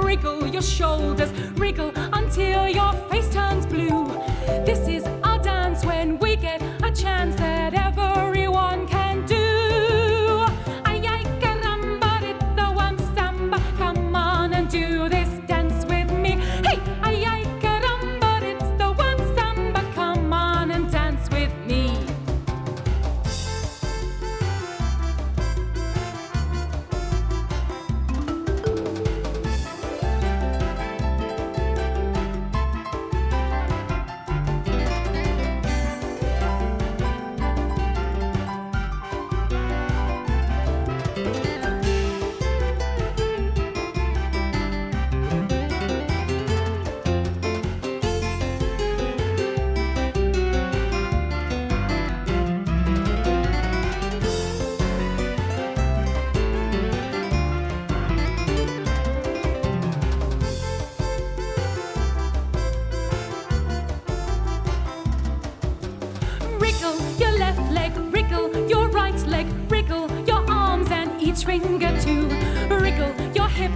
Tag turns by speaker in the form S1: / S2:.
S1: wriggle your shoulders, wriggle until your face turns blue. This is our dance when we get a chance that everyone can do. Ay, ay, caramba, it's the one samba. Come on and do this dance with me. Hey, ay, ay, caramba, it's the one samba. Come on and dance with me. Wriggle your left leg, wriggle your right leg, wriggle your arms and each finger too. Wriggle your hip